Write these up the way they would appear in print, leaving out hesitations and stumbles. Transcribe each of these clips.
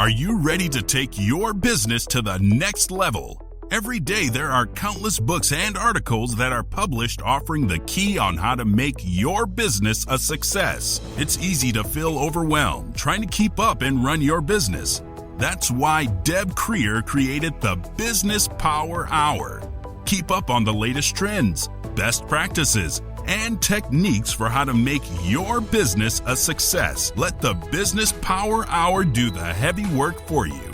Are you ready to take your business to the next level? Every day there are countless books and articles that are published offering the key on how to make your business a success. It's easy to feel overwhelmed trying to keep up and run your business. That's why Deb Creer created the Business Power Hour. Keep up on the latest trends, best practices, and techniques for how to make your business a success. Let the Business Power Hour do the heavy work for you.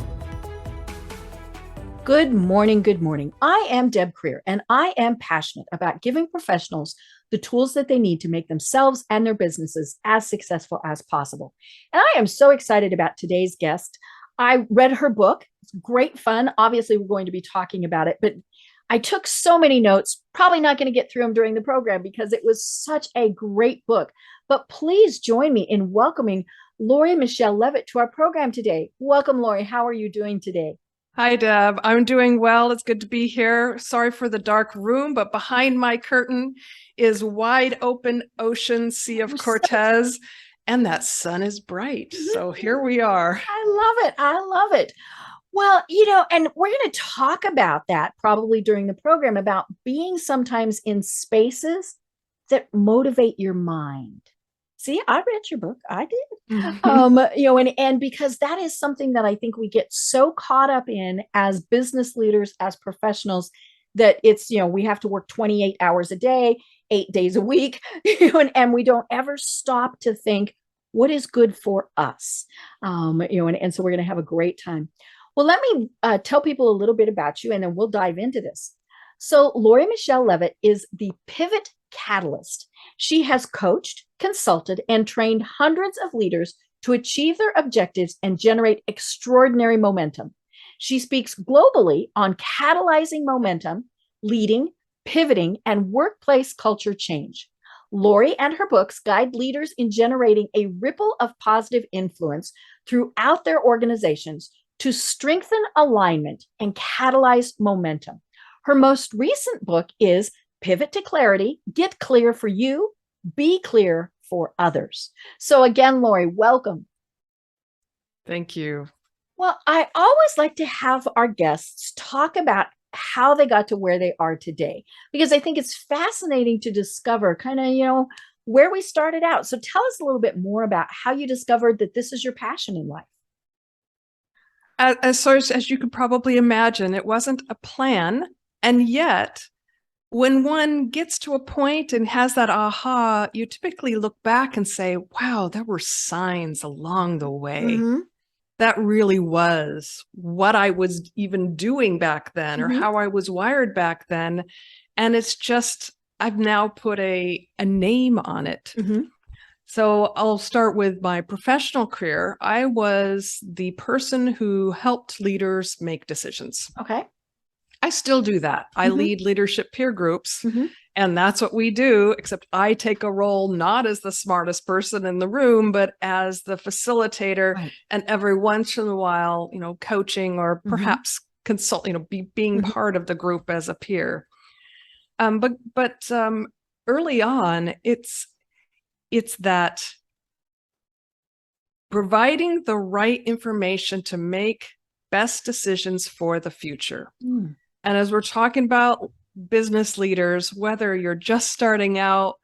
Good morning. Good morning. I am Deb Creer, and I am passionate about giving professionals the tools that they need to make themselves and their businesses as successful as possible. And I am so excited about today's guest. I read her book. It's great fun. Obviously, we're going to be talking about it, but I took so many notes, probably not going to get through them during the program because it was such a great book. But please join me in welcoming Lori Michele Leavitt to our program today. Welcome, Lori. How are you doing today? Hi, Deb. I'm doing well. It's good to be here. Sorry for the dark room, but behind my curtain is wide open ocean, Sea of Cortez, and that sun is bright. So here we are. I love it. I love it. Well, and we're going to talk about that probably during the program about being sometimes in spaces that motivate your mind. See, I read your book. I did. And because that is something that I think we get so caught up in as business leaders, as professionals, that it's, we have to work 28 hours a day, 8 days a week, and we don't ever stop to think what is good for us. And so we're going to have a great time. Well, let me tell people a little bit about you, and then we'll dive into this. So Lori Michele Leavitt is the pivot catalyst. She has coached, consulted, and trained hundreds of leaders to achieve their objectives and generate extraordinary momentum. She speaks globally on catalyzing momentum, leading, pivoting, and workplace culture change. Lori and her books guide leaders in generating a ripple of positive influence throughout their organizations to strengthen alignment and catalyze momentum. Her most recent book is Pivot to Clarity, Get Clear for You, Be Clear for Others. So again, Lori, welcome. Thank you. Well, I always like to have our guests talk about how they got to where they are today, because I think it's fascinating to discover kind of, where we started out. So tell us a little bit more about how you discovered that this is your passion in life. As you could probably imagine, it wasn't a plan. And yet, when one gets to a point and has that aha, you typically look back and say, wow, there were signs along the way. Mm-hmm. That really was what I was even doing back then, or how I was wired back then. And it's just, I've now put a name on it. Mm-hmm. So I'll start with my professional career. I was the person who helped leaders make decisions. Okay. I still do that. I lead leadership peer groups, and that's what we do, except I take a role not as the smartest person in the room, but as the facilitator, Right. and every once in a while, coaching or perhaps consult, being part of the group as a peer. But early on, it's that providing the right information to make best decisions for the future. And as we're talking about business leaders, whether you're just starting out,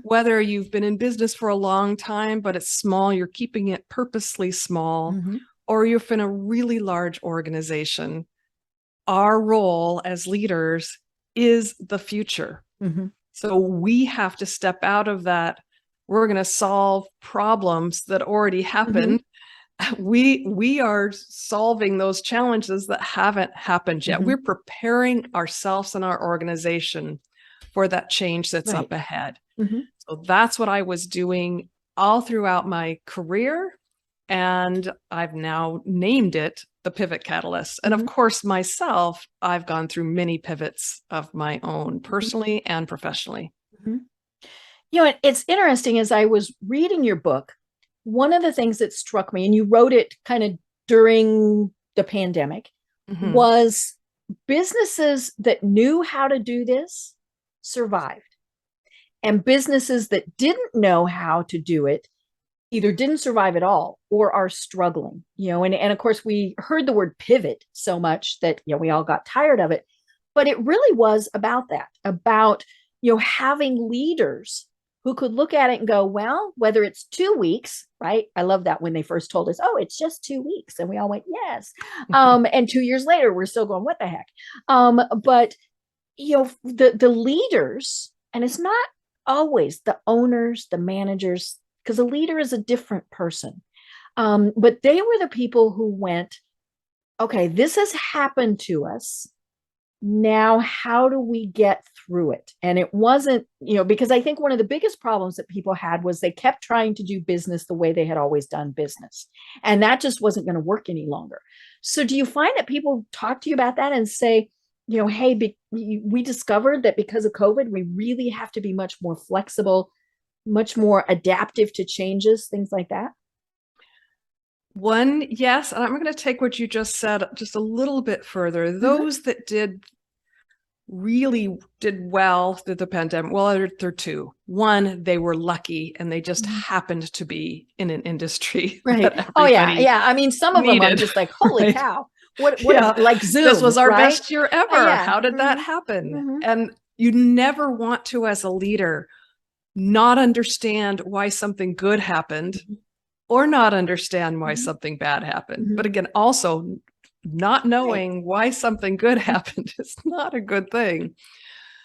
whether you've been in business for a long time, but it's small, you're keeping it purposely small, or you're in a really large organization, our role as leaders is the future. So we have to step out of that. We're going to solve problems that already happened. We are solving those challenges that haven't happened yet. We're preparing ourselves and our organization for that change that's up ahead. So that's what I was doing all throughout my career. And I've now named it the Pivot Catalyst. And of course, myself, I've gone through many pivots of my own, personally and professionally. It's interesting, as I was reading your book, one of the things that struck me, and you wrote it kind of during the pandemic, was businesses that knew how to do this survived. And businesses that didn't know how to do it either didn't survive at all or are struggling, and of course we heard the word pivot so much that, we all got tired of it. But it really was about that, about, having leaders who could look at it and go, well, whether it's 2 weeks, right? I love that when they first told us, oh, it's just 2 weeks. And we all went, yes. And 2 years later, we're still going, what the heck? But, the leaders, and it's not always the owners, the managers, because a leader is a different person. But they were the people who went, okay, this has happened to us. Now, how do we get through it? And it wasn't, because I think one of the biggest problems that people had was they kept trying to do business the way they had always done business. And that just wasn't going to work any longer. So do you find that people talk to you about that and say, hey, we discovered that because of COVID, we really have to be much more flexible, much more adaptive to changes, things like that? One, yes. And I'm going to take what you just said just a little bit further. Those that really did well through the pandemic, well, there are two. One, they were lucky and they just happened to be in an industry. Right. Oh, yeah. Yeah. I mean, some of them I'm just like, holy right? Cow. What like Zoom. This was our right? best year ever. Yeah. How did that happen? And you never want to, as a leader, not understand why something good happened or not understand why something bad happened. But again, also not knowing why something good happened is not a good thing.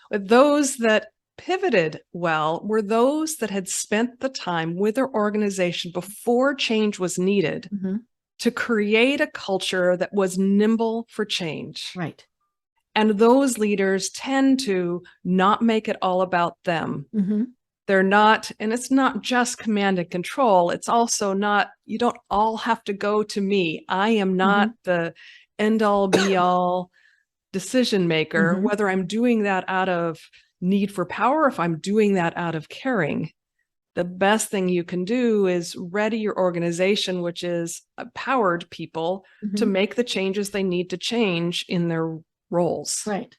But those that pivoted well were those that had spent the time with their organization before change was needed to create a culture that was nimble for change. Right. And those leaders tend to not make it all about them. They're not, and it's not just command and control. It's also not, you don't all have to go to me. I am not the end all be all decision maker, whether I'm doing that out of need for power, if I'm doing that out of caring. The best thing you can do is ready your organization, which is empowered people to make the changes they need to change in their roles. Right.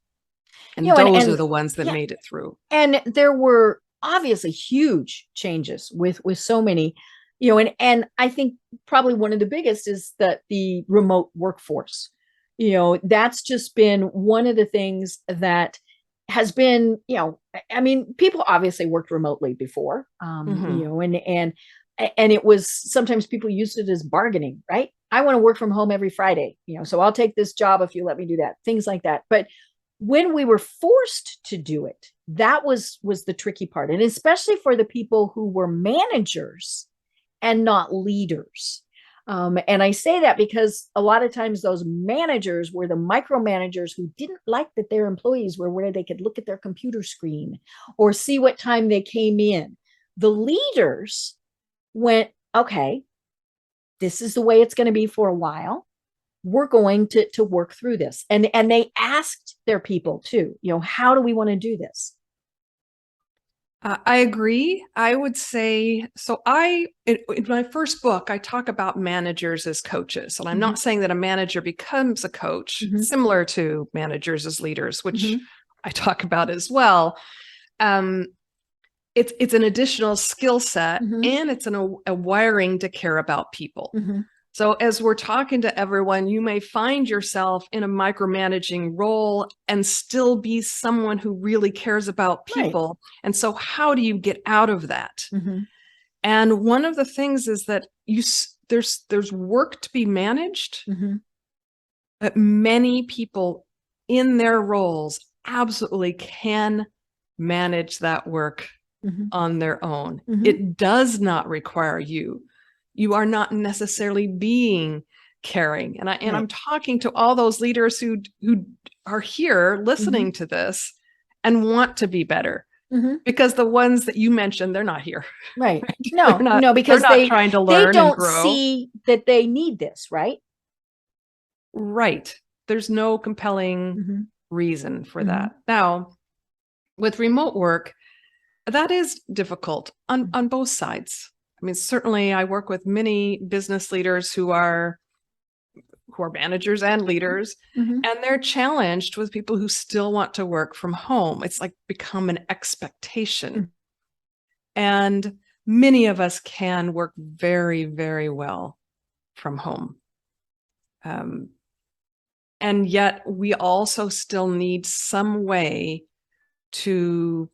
And those are the ones that made it through. And there were obviously huge changes with so many, and I think probably one of the biggest is that the remote workforce, that's just been one of the things that has been, I mean, people obviously worked remotely before, and it was sometimes people used it as bargaining, right? I want to work from home every Friday, so I'll take this job if you let me do that, things like that. But when we were forced to do it, that was the tricky part. And especially for the people who were managers and not leaders. And I say that because a lot of times those managers were the micromanagers who didn't like that their employees were where they could look at their computer screen or see what time they came in. The leaders went, okay, this is the way it's going to be for a while. We're going to work through this. And they asked their people too, how do we want to do this? I agree. I would say, so in my first book, I talk about managers as coaches. And I'm not saying that a manager becomes a coach, similar to managers as leaders, which I talk about as well. It's an additional skill set and it's a wiring to care about people. So as we're talking to everyone, you may find yourself in a micromanaging role and still be someone who really cares about people. Right. And so how do you get out of that? And one of the things is that there's work to be managed, but many people in their roles absolutely can manage that work on their own. It does not require you. You are not necessarily being caring. And I'm talking to all those leaders who are here listening to this and want to be better. Because the ones that you mentioned, they're not here. Right. No, because they're not trying to learn. They don't see that they need this, right? Right. There's no compelling reason for that. Now, with remote work, that is difficult on both sides. I mean, certainly I work with many business leaders who are managers and leaders, and they're challenged with people who still want to work from home. It's like become an expectation. And many of us can work very, very well from home. And yet we also still need some way to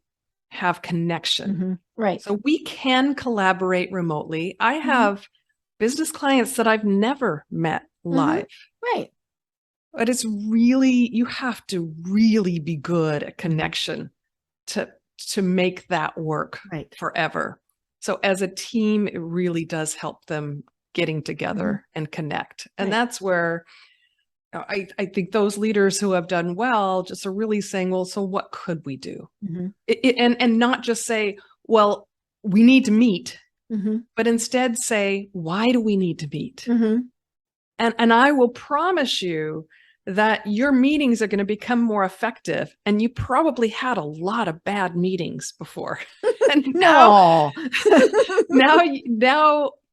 have connection. Right. So we can collaborate remotely. I have business clients that I've never met live. Right. But it's really, you have to really be good at connection to make that work forever. So as a team, it really does help them getting together and connect. And that's where I think those leaders who have done well just are really saying, well, so what could we do? And not just say, well, we need to meet, but instead say, why do we need to meet? And I will promise you that your meetings are going to become more effective. And you probably had a lot of bad meetings before. And now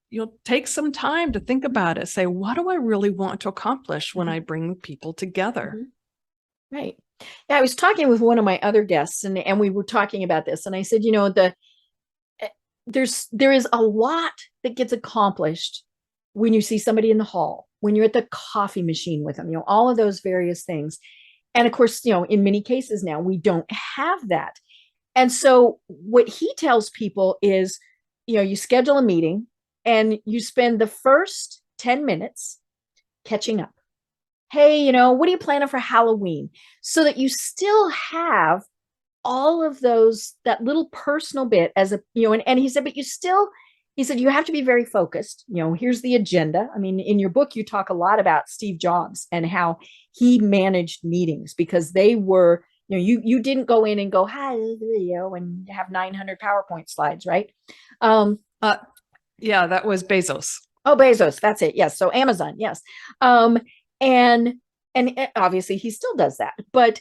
you'll take some time to think about it. Say, what do I really want to accomplish when I bring people together? Right. Yeah, I was talking with one of my other guests, and we were talking about this. And I said, there is a lot that gets accomplished when you see somebody in the hall, when you're at the coffee machine with them, all of those various things. And of course, in many cases now, we don't have that. And so what he tells people is, you schedule a meeting and you spend the first 10 minutes catching up. Hey, what are you planning for Halloween? So that you still have all of those, that little personal bit as a, and he said, but he said, you have to be very focused. Here's the agenda. I mean, in your book, you talk a lot about Steve Jobs and how he managed meetings, because they were, you didn't go in and go, hi, this is the video, and have 900 PowerPoint slides, right? Yeah, that was Bezos. Oh, Bezos, that's it. Yes. So Amazon, yes. And obviously he still does that, but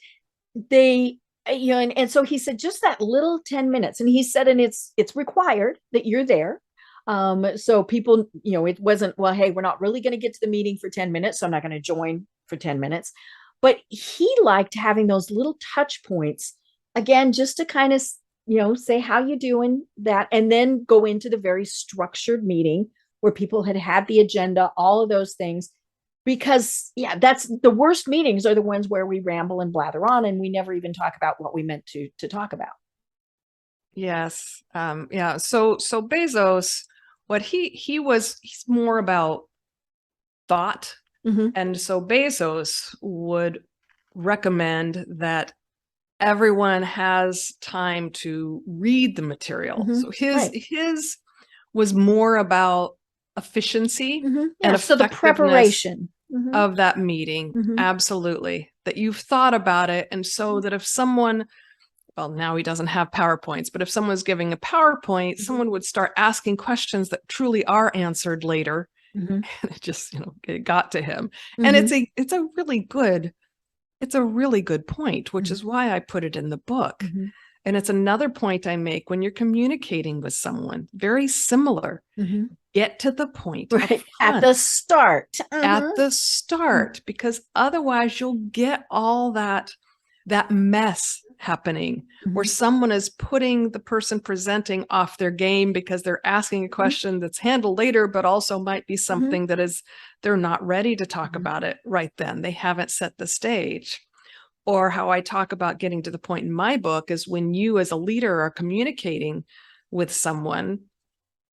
they, and so he said, just that little 10 minutes. And he said, and it's required that you're there. So people, it wasn't, well, hey, we're not really going to get to the meeting for 10 minutes, so I'm not going to join for 10 minutes. But he liked having those little touch points, again, just to kind of, say how you doing that, and then go into the very structured meeting where people had the agenda, all of those things. Because that's the worst meetings, are the ones where we ramble and blather on and we never even talk about what we meant to talk about. Yes. Yeah. So Bezos, what he's more about thought. And so Bezos would recommend that everyone has time to read the material. So his was more about efficiency and so the preparation of that meeting. Absolutely. That you've thought about it. And so that if someone, well, now he doesn't have PowerPoints, but if someone's giving a PowerPoint, someone would start asking questions that truly are answered later. And it just, it got to him. And it's a really good point, which is why I put it in the book. And it's another point I make when you're communicating with someone, very similar. Get to the point at the start. At the start, because otherwise you'll get all that mess happening where someone is putting the person presenting off their game because they're asking a question that's handled later, but also might be something that is, they're not ready to talk about it right then. They haven't set the stage. Or how I talk about getting to the point in my book is when you as a leader are communicating with someone,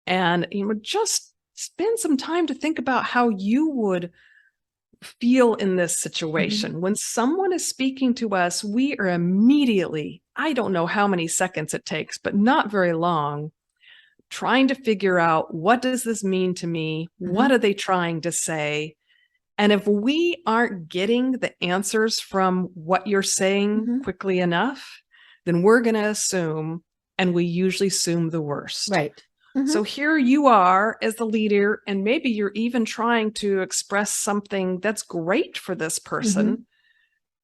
and just spend some time to think about how you would feel in this situation. When someone is speaking to us, we are immediately, I don't know how many seconds it takes, but not very long, trying to figure out, what does this mean to me? What are they trying to say? And if we aren't getting the answers from what you're saying quickly enough, then we're going to assume, and we usually assume the worst. Right. So here you are as the leader, and maybe you're even trying to express something that's great for this person.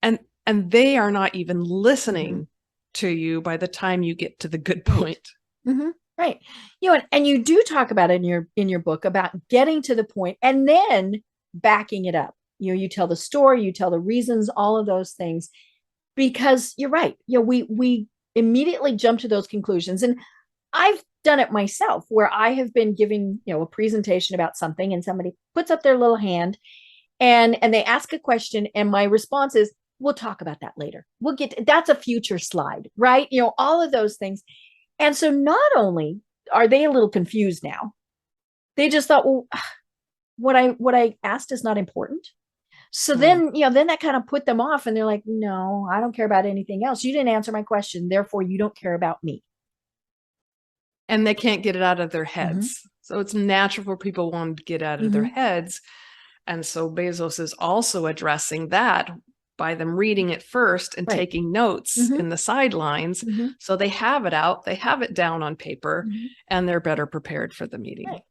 And they are not even listening to you by the time you get to the good point. Right. And you do talk about it in your book about getting to the point and then backing it up. You tell the story, you tell the reasons, all of those things, because you're right. We immediately jump to those conclusions. And I've done it myself where I have been giving, a presentation about something and somebody puts up their little hand and they ask a question and my response is, we'll talk about that later. That's a future slide, right? All of those things. And so not only are they a little confused now, they just thought, well, what I asked is not important. So then that kind of put them off and they're like, no, I don't care about anything else. You didn't answer my question. Therefore, you don't care about me. And they can't get it out of their heads. Mm-hmm. So it's natural for people wanting to get out of their heads. And so Bezos is also addressing that by them reading it first and taking notes in the sidelines. So they have it out, they have it down on paper, and they're better prepared for the meeting. Right.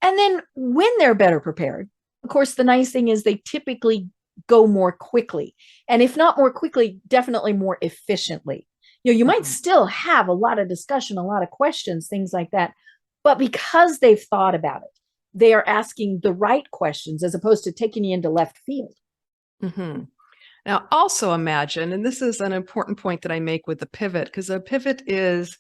And then when they're better prepared, of course, the nice thing is they typically go more quickly. And if not more quickly, definitely more efficiently. You might still have a lot of discussion, a lot of questions, things like that. But because they've thought about it, they are asking the right questions as opposed to taking you into left field. Now, also imagine, and this is an important point that I make with the pivot, because a pivot is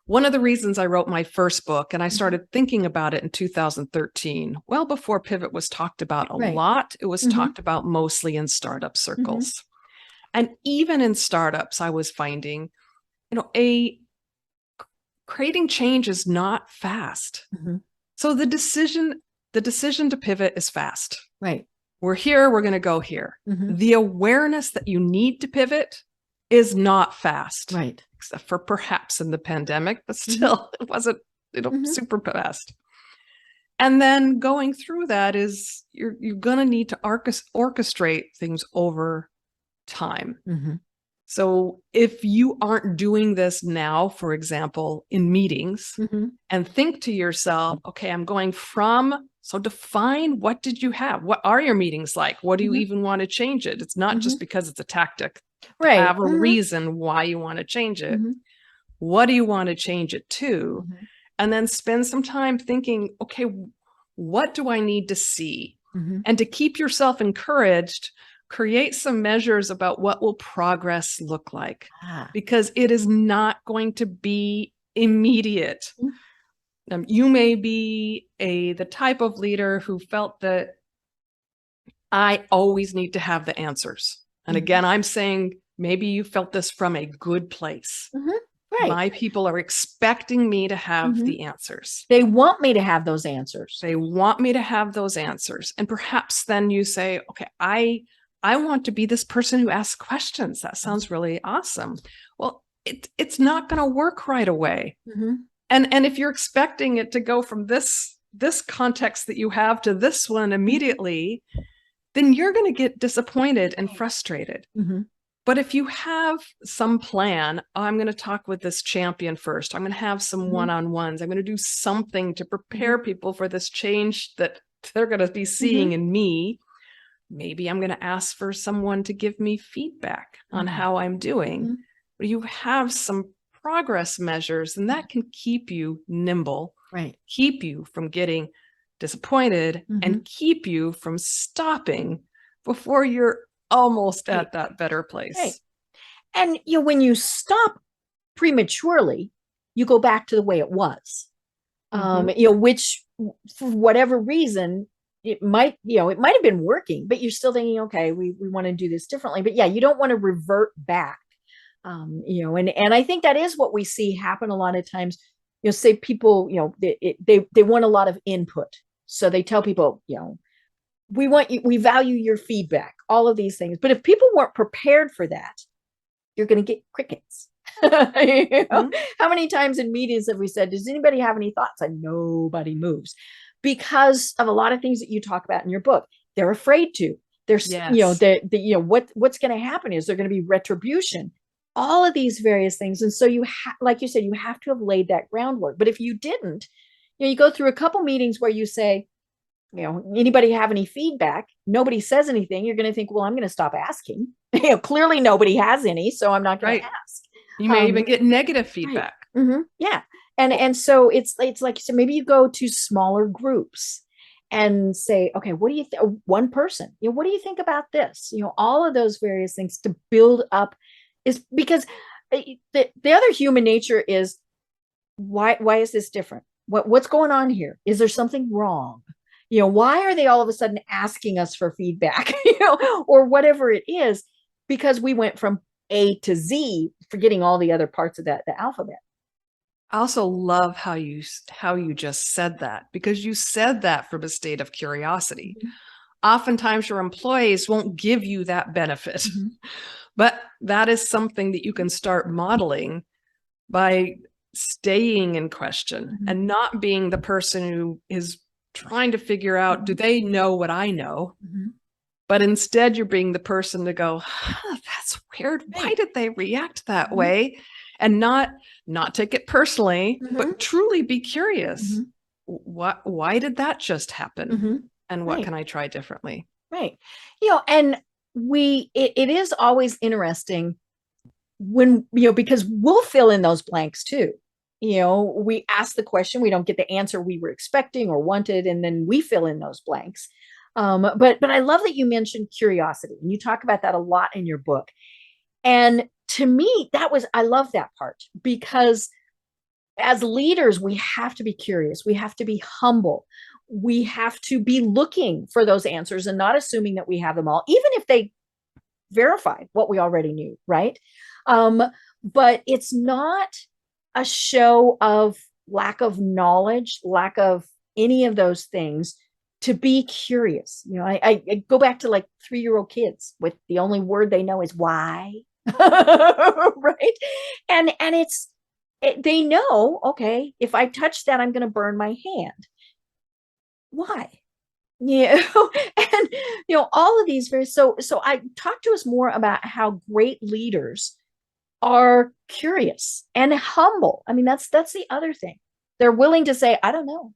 one of the reasons I wrote my first book, and I started thinking about it in 2013, well before pivot was talked about a lot. It was talked about mostly in startup circles. And even in startups, I was finding, creating change is not fast. So the decision to pivot is fast. Right. We're here, we're going to go here. The awareness that you need to pivot is not fast. Right. Except for perhaps in the pandemic, but still it wasn't, super fast. And then going through that is you're going to need to orchestrate things over time. So if you aren't doing this now, for example, in meetings, and think to yourself, okay, I'm going so define, what did you have? What are your meetings like? What do you even want to change it? It's not just because it's a tactic. Right. Have a reason why you want to change it. What do you want to change it to? And then spend some time thinking, okay, what do I need to see? And to keep yourself encouraged, create some measures about what will progress look like, because it is not going to be immediate. You may be the type of leader who felt that I always need to have the answers. And again, I'm saying maybe you felt this from a good place. Right. My people are expecting me to have the answers. They want me to have those answers. They want me to have those answers. And perhaps then you say, okay, I want to be this person who asks questions. That sounds really awesome. Well, it's not going to work right away. And if you're expecting it to go from this context that you have to this one immediately, then you're going to get disappointed and frustrated. But if you have some plan, I'm going to talk with this champion first. I'm going to have some one-on-ones. I'm going to do something to prepare people for this change that they're going to be seeing in me. Maybe I'm going to ask for someone to give me feedback on how I'm doing. But you have some progress measures, and that can keep you nimble, keep you from getting disappointed, and keep you from stopping before you're almost at that better place. And when you stop prematurely, you go back to the way it was. Which for whatever reason, it might have been working, but you're still thinking, okay, we want to do this differently. But you don't want to revert back. And I think that is what we see happen a lot of times. Say people, they want a lot of input. So they tell people, we value your feedback, all of these things. But if people weren't prepared for that, you're going to get crickets. How many times in meetings have we said, does anybody have any thoughts? And nobody moves because of a lot of things that you talk about in your book. They're afraid to. There's, what's going to happen is there's going to be retribution, all of these various things. And so like you said, you have to have laid that groundwork. But if you didn't, you go through a couple meetings where you say, anybody have any feedback? Nobody says anything. You're going to think, well, I'm going to stop asking. Clearly nobody has any, so I'm not going to ask. You may even get negative feedback. Yeah. And so it's like, so maybe you go to smaller groups and say, okay, what do you think? One person, what do you think about this? All of those various things to build up is because the other human nature is why is this different? What's going on here? Is there something wrong? Why are they all of a sudden asking us for feedback, or whatever it is, because we went from A to Z, forgetting all the other parts of the alphabet. I also love how you just said that, because you said that from a state of curiosity. Mm-hmm. Oftentimes your employees won't give you that benefit, mm-hmm. but that is something that you can start modeling by staying in question, mm-hmm. and not being the person who is trying to figure out, mm-hmm. do they know what I know? Mm-hmm. But instead you're being the person to go, that's weird. Why did they react that mm-hmm. way? And not take it personally, mm-hmm. but truly be curious. Mm-hmm. Why did that just happen? Mm-hmm. And what can I try differently? Right. And it is always interesting when, because we'll fill in those blanks too. We ask the question, we don't get the answer we were expecting or wanted, and then we fill in those blanks. But I love that you mentioned curiosity, and you talk about that a lot in your book. And to me, I love that part, because as leaders, we have to be curious. We have to be humble. We have to be looking for those answers and not assuming that we have them all, even if they verify what we already knew, right? But it's not a show of lack of knowledge, lack of any of those things, to be curious. I go back to like 3-year-old kids with the only word they know is why. Right. And they know, okay, if I touch that, I'm going to burn my hand. Why? And all of these so I talk to us more about how great leaders are curious and humble. I mean, that's the other thing. They're willing to say, I don't know.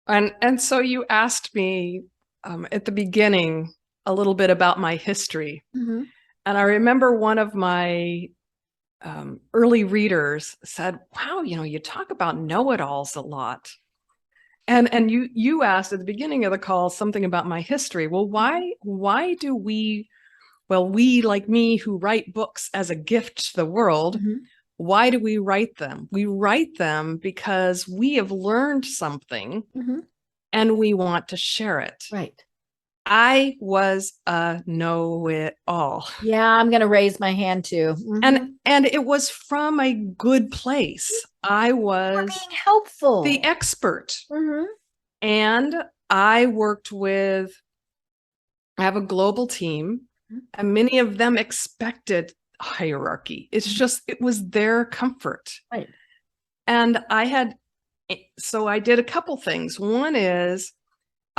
And so you asked me at the beginning a little bit about my history. Mm-hmm. And I remember one of my early readers said, wow, you talk about know-it-alls a lot. And you asked at the beginning of the call something about my history. Well, why do we like me who write books as a gift to the world, mm-hmm. why do we write them? We write them because we have learned something, mm-hmm. and we want to share it. Right. I was a know-it-all. Yeah, I'm going to raise my hand too. Mm-hmm. And it was from a good place. I was being helpful, the expert. Mm-hmm. And I have a global team, mm-hmm. and many of them expected hierarchy. It's mm-hmm. just, it was their comfort. Right. And so I did a couple things. One is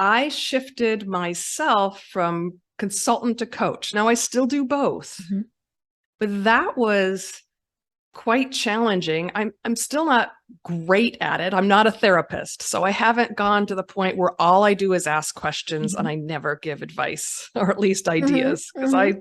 I shifted myself from consultant to coach. Now I still do both, mm-hmm. but that was quite challenging. I'm still not great at it. I'm not a therapist, so I haven't gone to the point where all I do is ask questions, mm-hmm. and I never give advice, or at least ideas, because mm-hmm.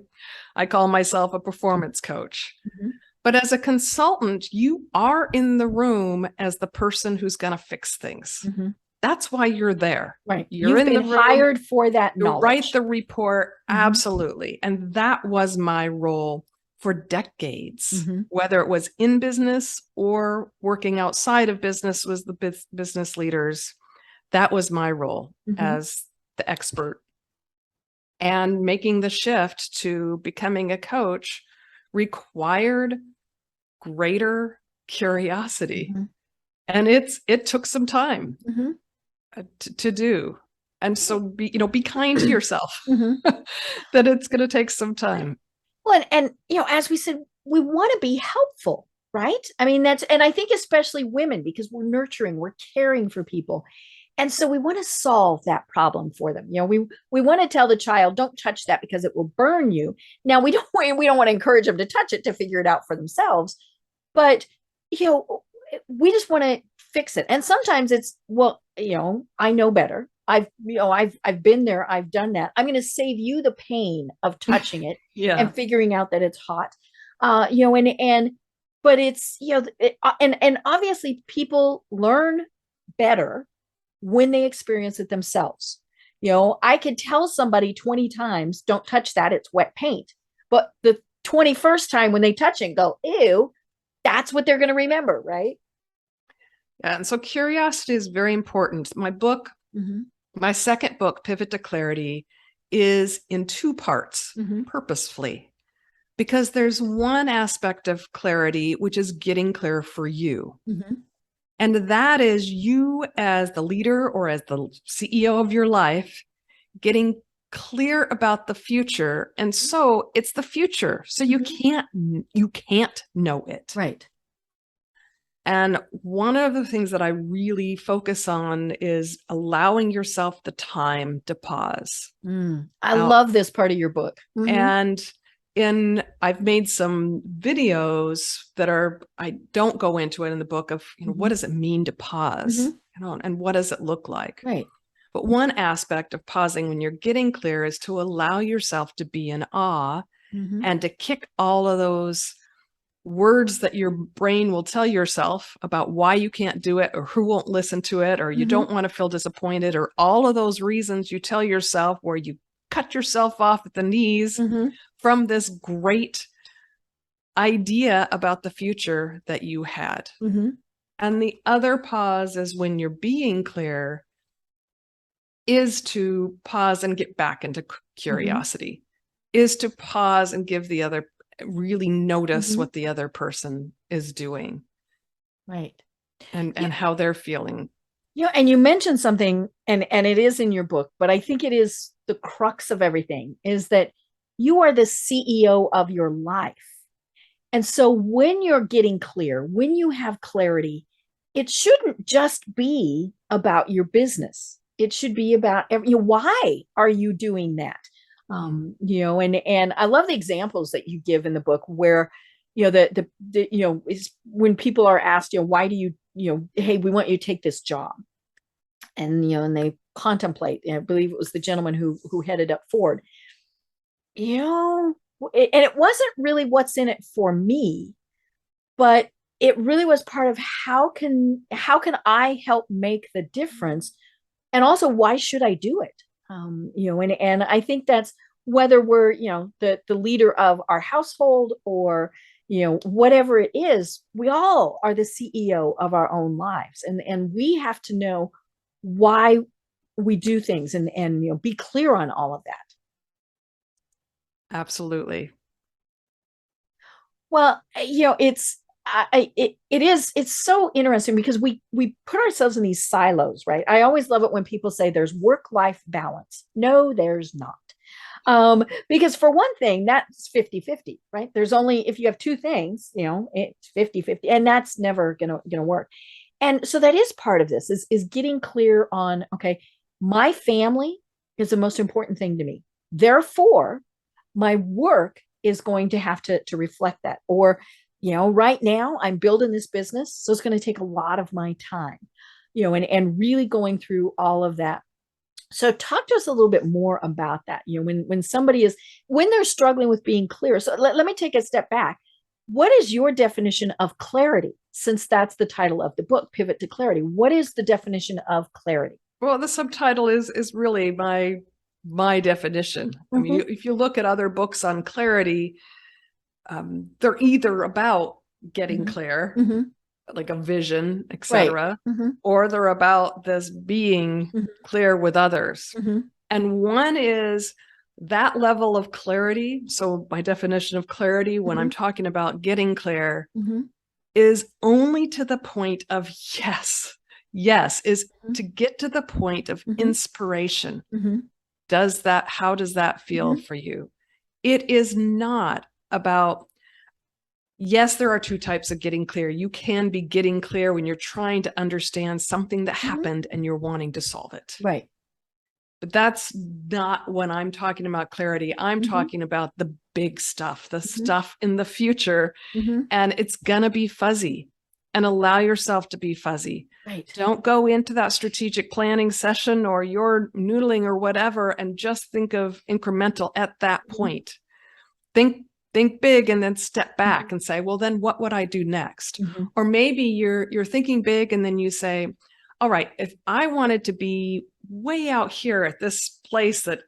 I call myself a performance coach. Mm-hmm. But as a consultant, you are in the room as the person who's going to fix things. Mm-hmm. That's why you're there. Right. You've been hired for that knowledge. You write the report. Mm-hmm. Absolutely. And that was my role for decades, mm-hmm. whether it was in business or working outside of business with the business leaders. That was my role, mm-hmm. as the expert. And making the shift to becoming a coach required greater curiosity. Mm-hmm. And it took some time, mm-hmm. to do. And so be kind to yourself, mm-hmm. that it's going to take some time. Well, and as we said, we want to be helpful, right? I mean, and I think especially women, because we're nurturing, we're caring for people. And so we want to solve that problem for them. We want to tell the child, don't touch that because it will burn you. Now we don't want to encourage them to touch it to figure it out for themselves. But, we just want to fix it. And sometimes it's, I know better. I've been there. I've done that. I'm going to save you the pain of touching it yeah. and figuring out that it's hot. But it's, and obviously people learn better when they experience it themselves. I could tell somebody 20 times, don't touch that, it's wet paint. But the 21st time when they touch it, go, ew, that's what they're going to remember, right? And so curiosity is very important. My book, my second book, Pivot to Clarity, is in 2 parts purposefully, because there's one aspect of clarity, which is getting clear for you. And that is you as the leader or as the CEO of your life, getting clear about the future. And so it's the future. So you can't know it. Right. And one of the things that I really focus on is allowing yourself the time to pause. I love this part of your book. And I've made some videos that I don't go into it in the book of, what does it mean to pause? And what does it look like? Right. But one aspect of pausing when you're getting clear is to allow yourself to be in awe and to kick all of those words that your brain will tell yourself about why you can't do it or who won't listen to it or you don't want to feel disappointed or all of those reasons you tell yourself where you cut yourself off at the knees from this great idea about the future that you had. And the other pause is when you're being clear is to pause and get back into curiosity, is to pause and give the other, really notice what the other person is doing. Right. And how they're feeling. And you mentioned something, and it is in your book, but I think it is the crux of everything, is that you are the CEO of your life. And so when you're getting clear, when you have clarity, it shouldn't just be about your business. It should be about why are you doing that? And I love the examples that you give in the book where, is when people are asked, why do you, hey, we want you to take this job. And, and they contemplate, I believe it was the gentleman who headed up Ford, and it wasn't really what's in it for me, but it really was part of how can I help make the difference? And also, why should I do it? And I think that's whether we're, the leader of our household or, whatever it is, we all are the CEO of our own lives. And we have to know why we do things and be clear on all of that. Absolutely. Well, it's so interesting because we put ourselves in these silos, right? I always love it when people say there's work-life balance. No, there's not. Because for one thing, that's 50-50, right? There's only, if you have 2 things, it's 50-50, and that's never gonna work. And so that is part of this is getting clear on, okay, my family is the most important thing to me. Therefore, my work is going to have to reflect that. Or, right now I'm building this business, so it's going to take a lot of my time, and really going through all of that. So talk to us a little bit more about that. When when they're struggling with being clear. So let me take a step back. What is your definition of clarity? Since that's the title of the book, Pivot to Clarity. What is the definition of clarity? Well, the subtitle is really my definition. I mean, if you look at other books on clarity, they're either about getting clear, like a vision, etc., or they're about this being clear with others. And one is that level of clarity. So my definition of clarity, when I'm talking about getting clear, is only to the point of yes, is to get to the point of inspiration. How does that feel for you? It is not about, yes, there are 2 types of getting clear. You can be getting clear when you're trying to understand something that happened and you're wanting to solve it. Right. But that's not when I'm talking about clarity. I'm talking about the big stuff, the stuff in the future, and it's going to be fuzzy, and allow yourself to be fuzzy. Right. Don't go into that strategic planning session or your noodling or whatever and just think of incremental at that point. Think big and then step back and say, well, then what would I do next? Or maybe you're thinking big and then you say, all right, if I wanted to be way out here at this place that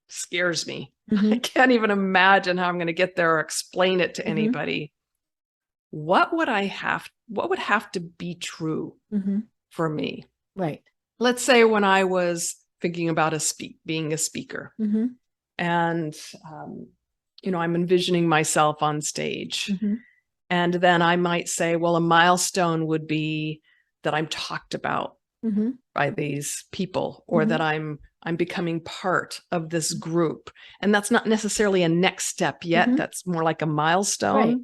scares me, I can't even imagine how I'm going to get there or explain it to anybody. What would I have what would have to be true for me? Right. Let's say when I was thinking about being a speaker, and I'm envisioning myself on stage, and then I might say, well, a milestone would be that I'm talked about by these people, or that I'm becoming part of this group. And that's not necessarily a next step yet. That's more like a milestone. Right.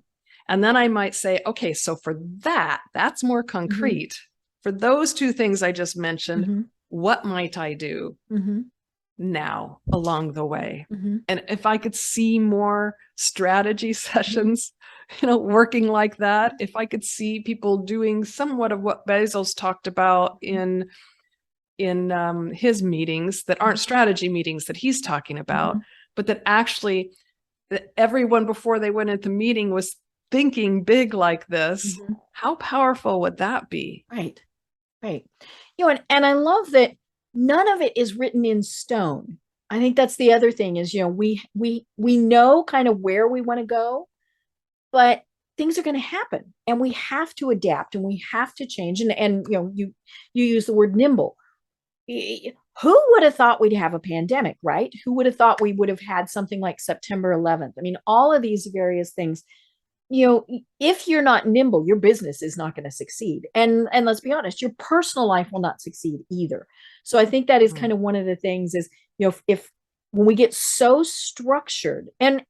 And then I might say, okay, so for that's more concrete. For those two things I just mentioned, what might I do now along the way? And if I could see more strategy sessions, working like that, if I could see people doing somewhat of what Bezos talked about in his meetings that aren't strategy meetings that he's talking about, but that actually that everyone before they went into the meeting was thinking big like this, how powerful would that be? Right. Right. And I love that none of it is written in stone. I think that's the other thing is, we know kind of where we want to go, but things are going to happen and we have to adapt and we have to change. And you use the word nimble. Who would have thought we'd have a pandemic, right? Who would have thought we would have had something like September 11th? I mean, all of these various things, if you're not nimble, your business is not going to succeed. And let's be honest, your personal life will not succeed either. So I think that is kind of one of the things is, if when we get so structured and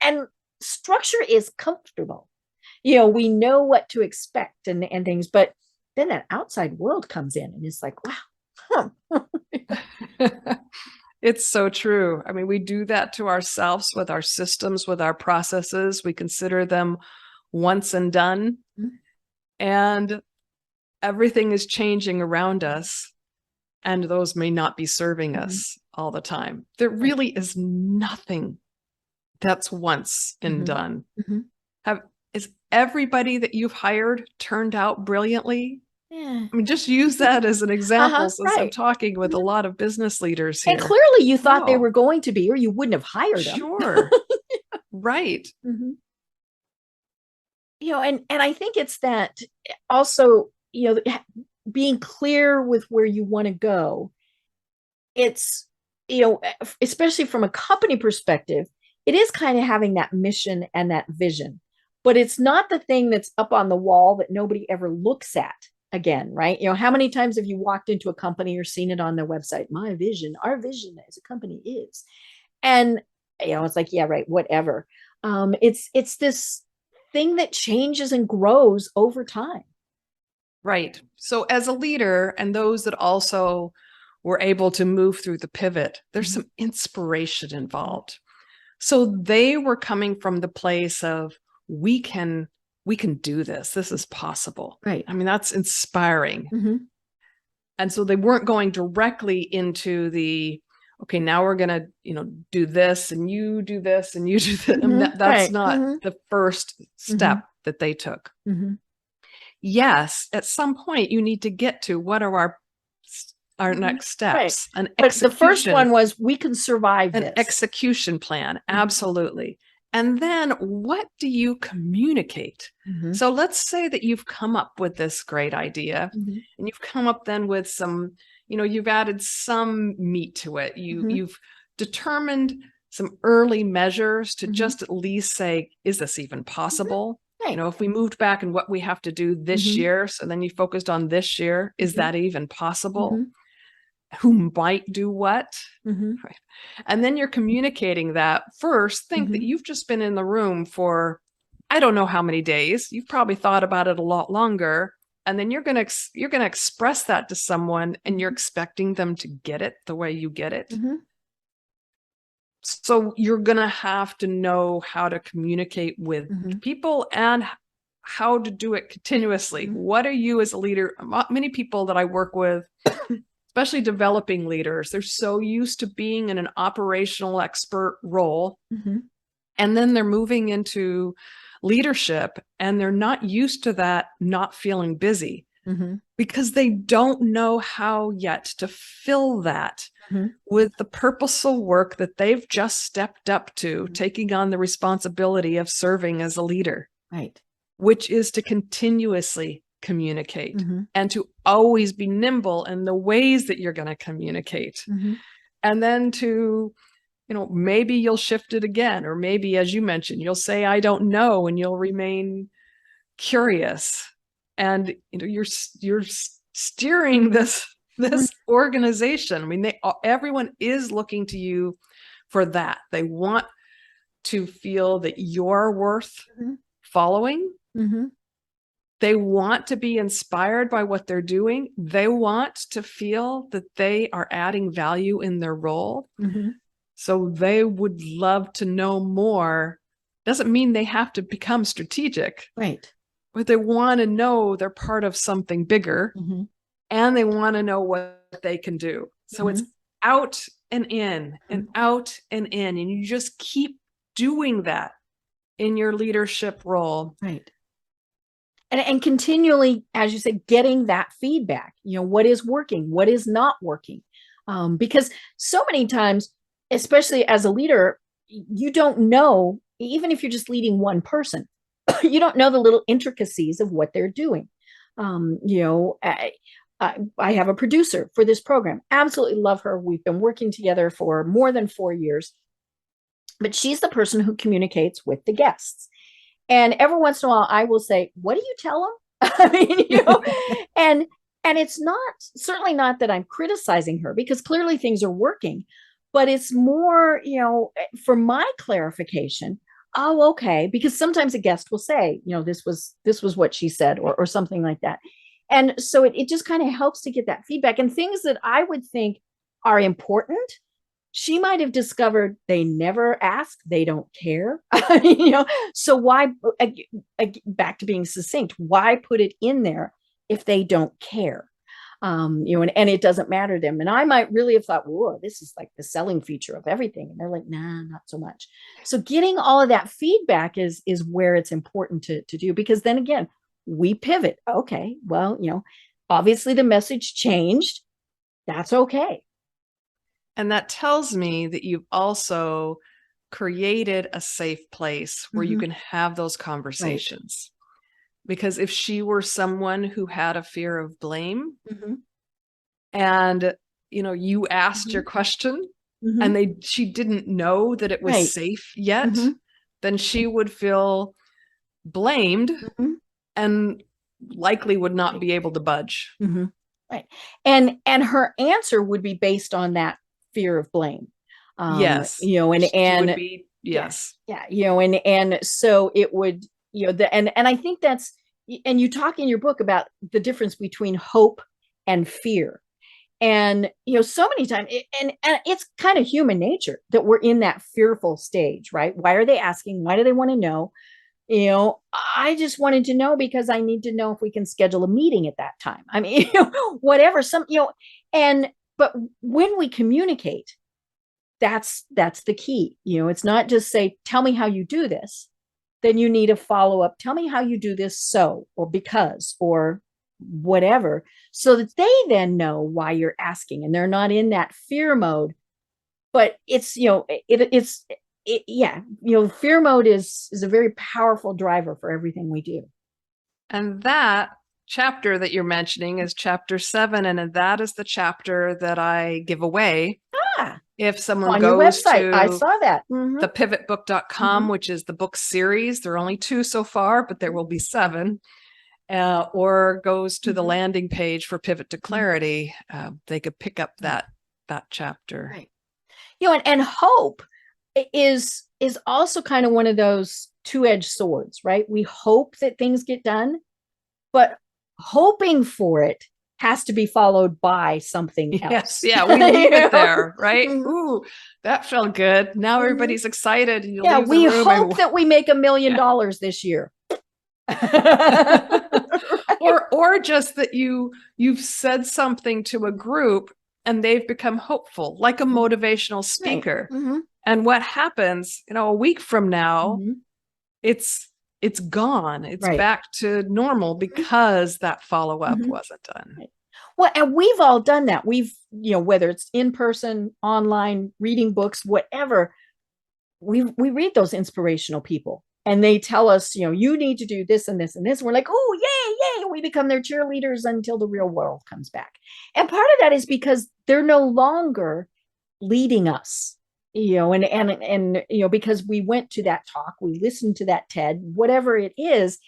structure is comfortable, we know what to expect and things, but then that outside world comes in and it's like, wow. It's so true. I mean, we do that to ourselves with our systems, with our processes. We consider them once and done, and everything is changing around us, and those may not be serving us all the time. There really is nothing that's once and done. Is everybody that you've hired turned out brilliantly? Yeah. I mean, just use that as an example since I'm talking with a lot of business leaders here. And clearly you thought they were going to be, or you wouldn't have hired them. Sure. Right. And I think it's that also, being clear with where you want to go. It's, especially from a company perspective, it is kind of having that mission and that vision, but it's not the thing that's up on the wall that nobody ever looks at again, right? How many times have you walked into a company or seen it on their website? My vision, our vision as a company is, and it's like, yeah, right, whatever. It's this thing that changes and grows over time. Right. So as a leader and those that also were able to move through the pivot, there's some inspiration involved. So they were coming from the place of, we can do this. This is possible. Right. I mean, that's inspiring. And so they weren't going directly into the, okay, now we're going to, do this and you do this and you do that. That's not the first step that they took. Yes, at some point you need to get to what are our next steps. Right. But the first one was, we can survive an execution plan. Absolutely. And then what do you communicate? So let's say that you've come up with this great idea and you've come up then with some, you've added some meat to it. You've determined some early measures to just at least say, is this even possible? Right. If we moved back and what we have to do this year, so then you focused on this year, is that even possible? Who might do what? Right. And then you're communicating that first. Think that you've just been in the room for, I don't know how many days. You've probably thought about it a lot longer. And then you're going to express that to someone and you're expecting them to get it the way you get it. So you're going to have to know how to communicate with people and how to do it continuously. What are you as a leader? Many people that I work with, especially developing leaders, they're so used to being in an operational expert role. And then they're moving into leadership and they're not used to that, not feeling busy because they don't know how yet to fill that with the purposeful work that they've just stepped up to, taking on the responsibility of serving as a leader. Right. Which is to continuously communicate and to always be nimble in the ways that you're going to communicate. And then to, maybe you'll shift it again, or maybe, as you mentioned, you'll say, I don't know, and you'll remain curious. And, you're steering this organization. I mean, everyone is looking to you for that. They want to feel that you're worth following. They want to be inspired by what they're doing. They want to feel that they are adding value in their role. So they would love to know more. Doesn't mean they have to become strategic. Right. But they want to know they're part of something bigger, and they want to know what they can do. So it's out and in and out and in. And you just keep doing that in your leadership role. Right. And continually, as you said, getting that feedback, what is working, what is not working. Because so many times, especially as a leader, you don't know, even if you're just leading one person, you don't know the little intricacies of what they're doing. I have a producer for this program. Absolutely love her. We've been working together for more than 4 years, but she's the person who communicates with the guests. And every once in a while, I will say, what do you tell them? I mean, and it's certainly not that I'm criticizing her, because clearly things are working, but it's more, for my clarification. Oh, okay. Because sometimes a guest will say, this was what she said, or something like that. And so it just kind of helps to get that feedback, and things that I would think are important, she might have discovered they never ask, they don't care. So why, back to being succinct, why put it in there if they don't care? And it doesn't matter to them. And I might really have thought, whoa, this is like the selling feature of everything. And they're like, nah, not so much. So getting all of that feedback is where it's important to do, because then again, we pivot. Okay, well, obviously the message changed. That's okay. And that tells me that you've also created a safe place where you can have those conversations. Right. Because if she were someone who had a fear of blame, and you asked your question and she didn't know that it was safe yet, then she would feel blamed and likely would not be able to budge. Right. And her answer would be based on that fear of blame. Yes. And would be, yes. Yeah. And so it would, and I think that's, and you talk in your book about the difference between hope and fear. And, so many times, and it's kind of human nature that we're in that fearful stage, right? Why are they asking? Why do they want to know? I just wanted to know because I need to know if we can schedule a meeting at that time. I mean, whatever, but when we communicate, that's the key. It's not just say, tell me how you do this. Then you need a follow-up. Tell me how you do this, so, or because, or whatever, so that they then know why you're asking and they're not in that fear mode. But it's, fear mode is a very powerful driver for everything we do. And that chapter that you're mentioning is chapter 7. And that is the chapter that I give away. If someone on goes your website, to I saw that. thepivotbook.com, which is the book series. There are only 2 so far, but there will be 7. Or goes to the landing page for Pivot to Clarity, they could pick up that chapter. Right. And hope is also kind of one of those two-edged swords, right? We hope that things get done, but hoping for it has to be followed by something else. Yeah, we leave it there, right? Ooh, that felt good. Now everybody's excited. And yeah, we hope that we make $1 million this year. or just that you've said something to a group and they've become hopeful, like a motivational speaker. Right. And what happens, a week from now, it's gone. It's back to normal because that follow-up wasn't done. Right. Well, and we've all done that. We've, whether it's in person, online, reading books, whatever, we read those inspirational people. and they tell us, you need to do this and this and this. We're like, oh, yay, yay. We become their cheerleaders until the real world comes back. And part of that is because they're no longer leading us, and because we went to that talk, we listened to that TED, whatever it is.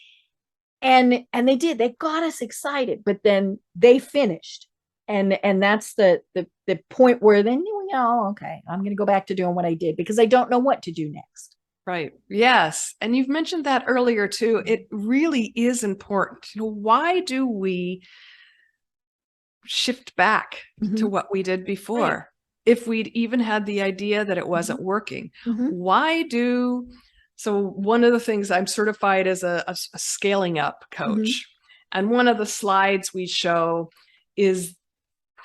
And they got us excited, but then they finished. And that's the point where then, okay, I'm going to go back to doing what I did because I don't know what to do next. Right. Yes. And you've mentioned that earlier too. It really is important. why do we shift back to what we did before? Right. If we'd even had the idea that it wasn't working, so one of the things, I'm certified as a scaling up coach. And one of the slides we show is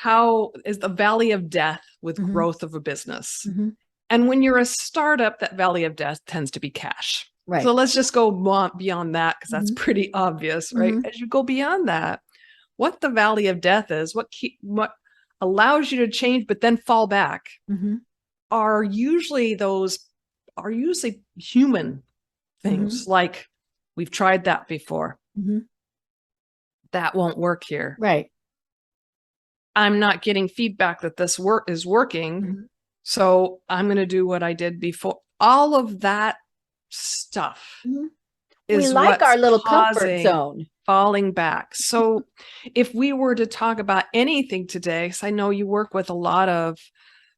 the valley of death with growth of a business. And when you're a startup, that valley of death tends to be cash. Right. So let's just go beyond that because that's pretty obvious, right? As you go beyond that, what the valley of death is, what allows you to change but then fall back, are usually human things. Like, we've tried that before. That won't work here. Right. I'm not getting feedback that this is working. So I'm going to do what I did before. All of that stuff is we like our little comfort zone. Falling back. So if we were to talk about anything today, because I know you work with a lot of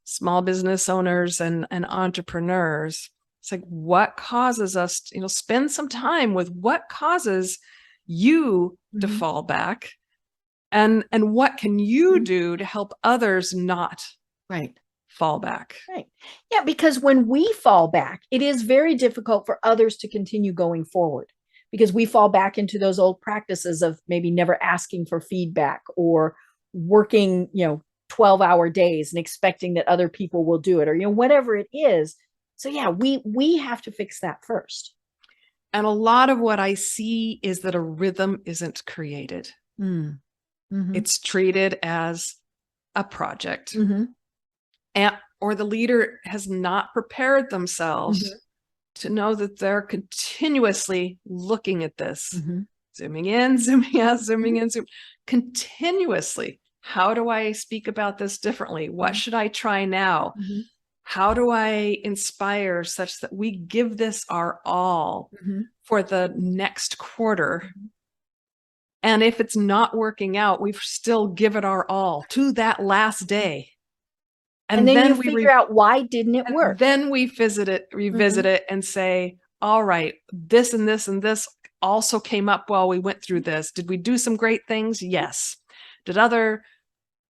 small business owners and entrepreneurs, it's like, what causes us to, spend some time with what causes you to fall back, and what can you do to help others not fall back? Right. Yeah, because when we fall back, it is very difficult for others to continue going forward, because we fall back into those old practices of maybe never asking for feedback or working, 12-hour days and expecting that other people will do it, or, whatever it is. So yeah, we have to fix that first. And a lot of what I see is that a rhythm isn't created. It's treated as a project. Or the leader has not prepared themselves to know that they're continuously looking at this, zooming in, zooming out, zooming in, continuously. How do I speak about this differently? What should I try now? How do I inspire such that we give this our all for the next quarter? And if it's not working out, we still give it our all to that last day. And then you figure out, why didn't it work? Then we revisit it and say, all right, this and this and this also came up while we went through this. Did we do some great things? Yes. Did other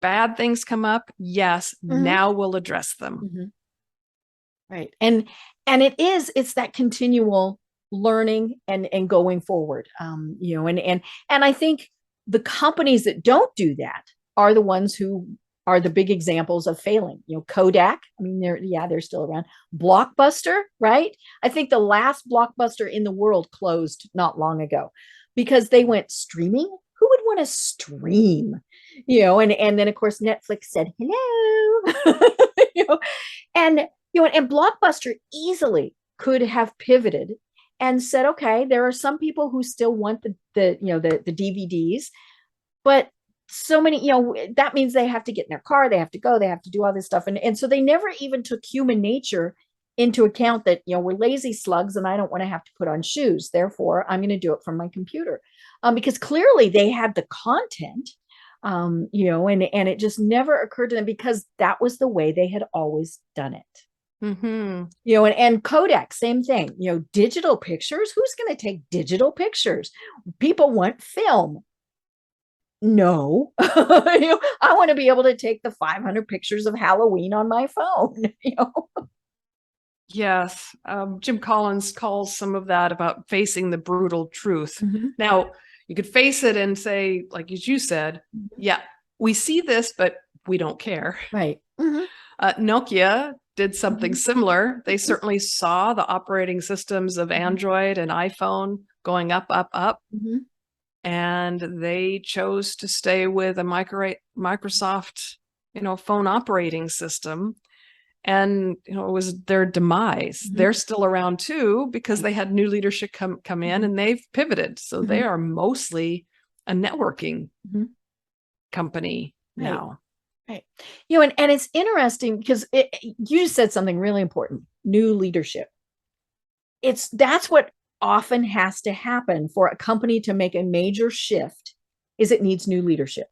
bad things come up? Yes. Now we'll address them. Right. And it's that continual learning and going forward. And I think the companies that don't do that are the ones who are the big examples of failing. Kodak, I mean, they're still around. Blockbuster, right? I think the last Blockbuster in the world closed not long ago because they went streaming. Who would want to stream? And then of course Netflix said hello. And Blockbuster easily could have pivoted and said, okay, there are some people who still want the DVDs, but so many, that means they have to get in their car, they have to go, they have to do all this stuff. And so they never even took human nature into account, that, we're lazy slugs and I don't want to have to put on shoes. Therefore, I'm going to do it from my computer. Because clearly they had the content, and it just never occurred to them because that was the way they had always done it. And Kodak, same thing, digital pictures. Who's going to take digital pictures? People want film. No, I want to be able to take the 500 pictures of Halloween on my phone. Yes. Jim Collins calls some of that about facing the brutal truth. Now, you could face it and say, like as you said, yeah, we see this, but we don't care. Right. Nokia did something similar. They certainly saw the operating systems of Android and iPhone going up, up, up. And they chose to stay with a Microsoft, phone operating system. And, it was their demise. They're still around too, because they had new leadership come in and they've pivoted. So they are mostly a networking company now. Right. And it's interesting because you just said something really important, new leadership. That's what often has to happen for a company to make a major shift is it needs new leadership,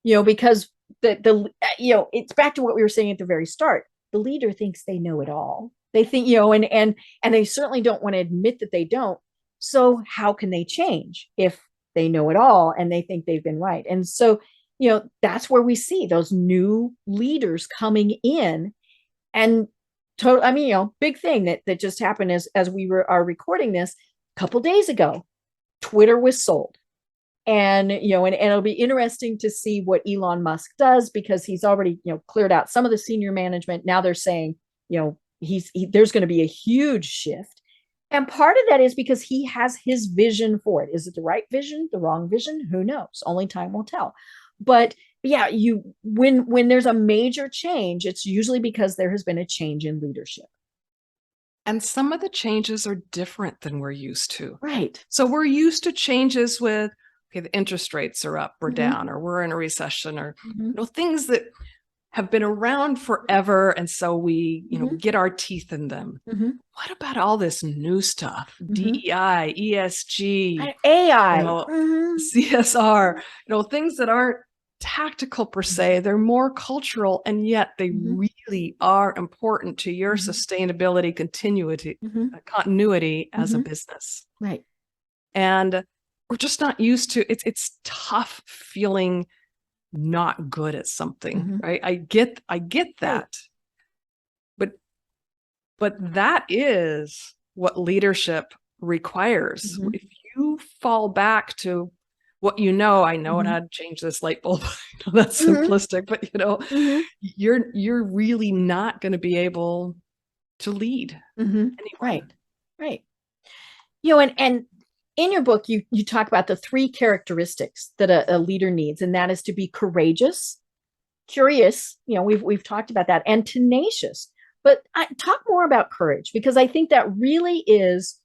because it's back to what we were saying at the very start. The leader thinks they know it all. They think, and they certainly don't want to admit that they don't. So how can they change if they know it all and they think they've been right? And so, that's where we see those new leaders coming in and big thing that just happened as we are recording this a couple days ago. Twitter was sold. And it'll be interesting to see what Elon Musk does, because he's already cleared out some of the senior management. Now they're saying there's going to be a huge shift, and part of that is because he has his vision for it. Is it the right vision, the wrong vision? Who knows? Only time will tell. But yeah, when there's a major change, it's usually because there has been a change in leadership. And some of the changes are different than we're used to. Right. So we're used to changes with, okay, the interest rates are up or down, or we're in a recession, or things that have been around forever. And so we, get our teeth in them. What about all this new stuff? DEI, ESG, AI, CSR, things that aren't tactical per se, they're more cultural, and yet they really are important to your sustainability, continuity as a business. Right. And we're just not used to it's tough feeling not good at something, right? I get that. But that is what leadership requires. If you fall back to what I know and how to change this light bulb. I know that's simplistic, but you're really not going to be able to lead anywhere. Right. And in your book, you talk about the 3 characteristics that a leader needs, and that is to be courageous, curious. We've talked about that, and tenacious. But talk more about courage, because I think that really is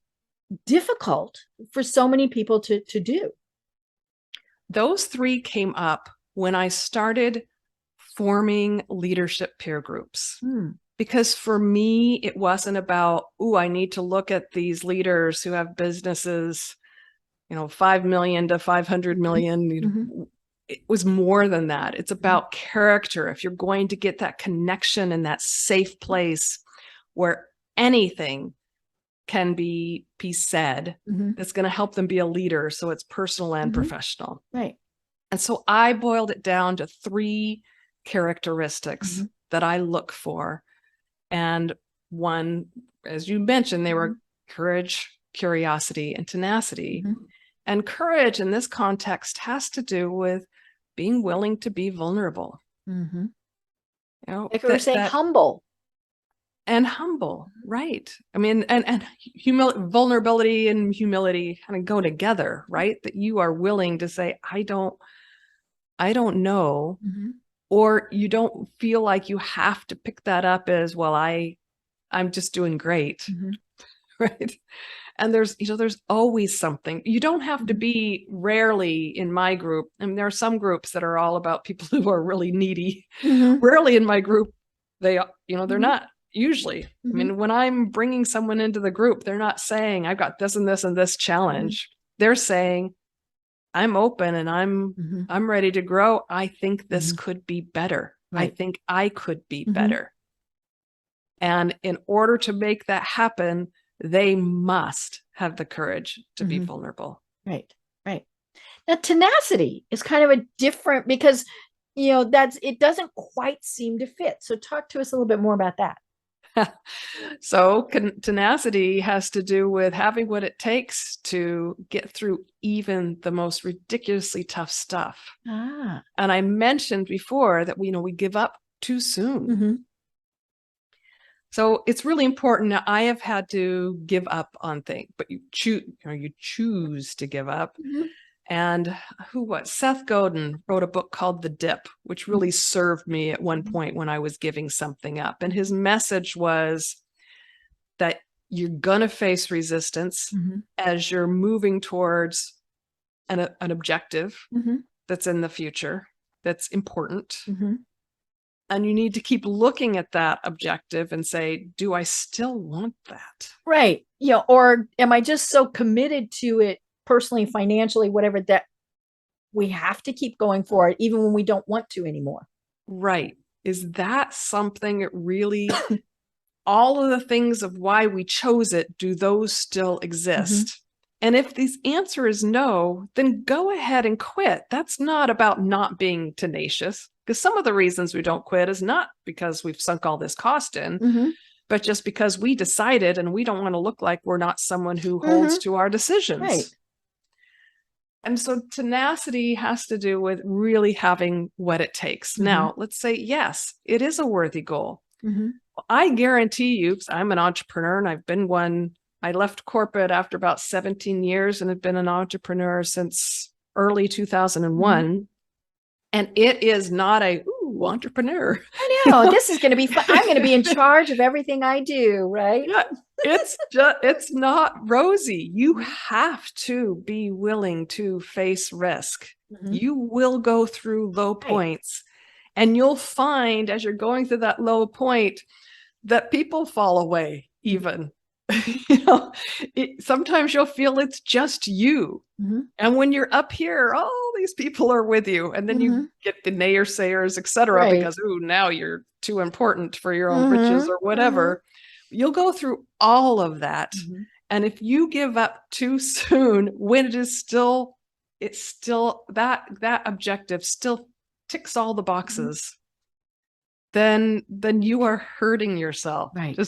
difficult for so many people to do. Those 3 came up when I started forming leadership peer groups. Because for me, it wasn't about, I need to look at these leaders who have businesses, 5 million to 500 million. It was more than that. It's about character. If you're going to get that connection in that safe place where anything can be said, that's going to help them be a leader. So it's personal and professional. Right. And so I boiled it down to 3 characteristics that I look for. And one, as you mentioned, they were courage, curiosity, and tenacity. And courage in this context has to do with being willing to be vulnerable. Like we were saying, humble. And humble, right? I mean, and vulnerability and humility kind of go together, right? That you are willing to say, I don't know, or you don't feel like you have to pick that up as, well, I'm just doing great, right? And there's always something. You don't have to be, rarely in my group. I mean, there are some groups that are all about people who are really needy. Rarely in my group, they're not usually. I mean, when I'm bringing someone into the group, they're not saying, I've got this and this and this challenge. They're saying, I'm open and I'm ready to grow. I think this could be better. Right. I think I could be better. And in order to make that happen, they must have the courage to be vulnerable. Right. Now, tenacity is kind of a different, because, it doesn't quite seem to fit. So talk to us a little bit more about that. So tenacity has to do with having what it takes to get through even the most ridiculously tough stuff. And I mentioned before that we give up too soon. So it's really important. Now, I have had to give up on things, but you choose to give up. And Seth Godin wrote a book called The Dip, which really served me at one point when I was giving something up. And his message was that you're going to face resistance as you're moving towards an objective that's in the future, that's important. And you need to keep looking at that objective and say, do I still want that? Right. Or am I just so committed to it personally, financially, whatever, that we have to keep going for it, even when we don't want to anymore? Right. Is that something that really, all of the things of why we chose it, do those still exist? And if the answer is no, then go ahead and quit. That's not about not being tenacious, because some of the reasons we don't quit is not because we've sunk all this cost in, but just because we decided and we don't want to look like we're not someone who holds to our decisions. Right. And so tenacity has to do with really having what it takes. Now, let's say, yes, it is a worthy goal. I guarantee you, because I'm an entrepreneur and I've been one. I left corporate after about 17 years and have been an entrepreneur since early 2001. And it is not a entrepreneur. I know. This is going to be fun. I'm going to be in charge of everything I do, right? Yeah, it's not rosy. You have to be willing to face risk. You will go through low points, and you'll find as you're going through that low point that people fall away even. Sometimes you'll feel it's just you. And when you're up here, all these people are with you. And then you get the naysayers, etc., because, now you're too important for your own riches or whatever. You'll go through all of that. And if you give up too soon, when it is still, that objective still ticks all the boxes, then you are hurting yourself. Right.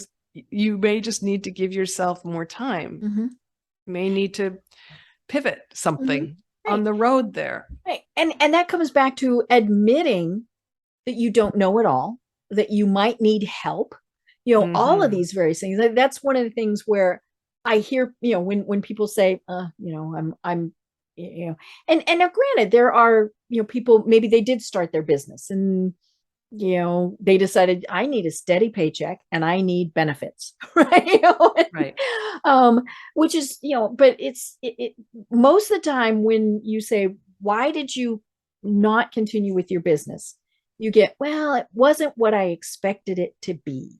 You may just need to give yourself more time. You may need to pivot something on the road there. Right. And that comes back to admitting that you don't know it all, that you might need help, all of these various things. That's one of the things where I hear, when people say, I'm and now granted, there are, people, maybe they did start their business and they decided I need a steady paycheck and I need benefits, right? Right. Which is, but it's most of the time when you say, why did you not continue with your business? You get, well, it wasn't what I expected it to be.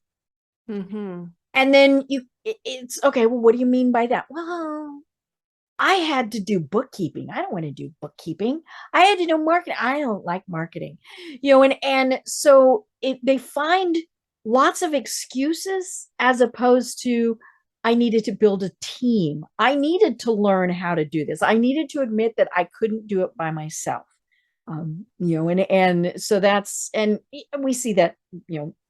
And then it's okay. Well, what do you mean by that? Well, I had to do bookkeeping. I don't want to do bookkeeping. I had to do marketing. I don't like marketing, and so they find lots of excuses as opposed to, I needed to build a team. I needed to learn how to do this. I needed to admit that I couldn't do it by myself. And so that's, and we see that,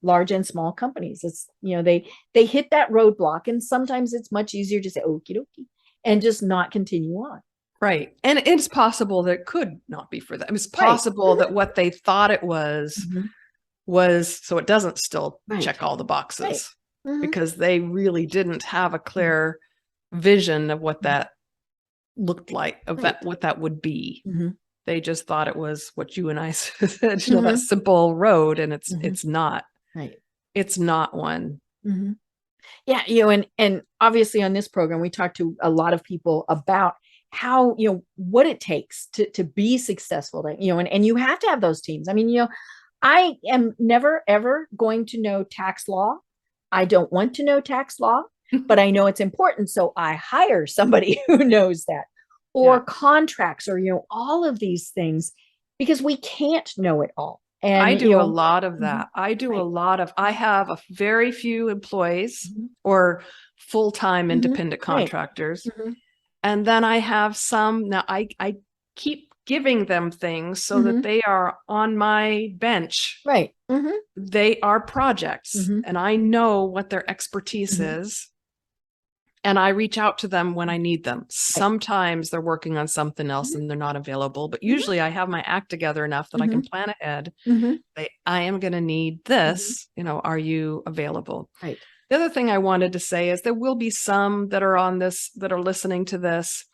large and small companies, it's, they hit that roadblock, and sometimes it's much easier to say, okie dokie, and just not continue on. Right. And it's possible that it could not be for them. It's possible that what they thought it was, so it doesn't still check all the boxes, because they really didn't have a clear vision of what that looked like, of what that would be. They just thought it was what you and I said, that simple road, and it's not. Right. It's not one. Yeah, and obviously on this program, we talk to a lot of people about how, what it takes to be successful, and you have to have those teams. I mean, I am never, ever going to know tax law. I don't want to know tax law, but I know it's important. So I hire somebody who knows that, or contracts, or, all of these things, because we can't know it all. And I do a lot of that. I have a very few employees or full-time independent contractors. And then I have some, now I keep giving them things so that they are on my bench. Right. They are projects, and I know what their expertise is. And I reach out to them when I need them. Sometimes they're working on something else and they're not available, but usually I have my act together enough that I can plan ahead. Say, I am going to need this, are you available? Right. The other thing I wanted to say is there will be some that are on this, that are listening to this,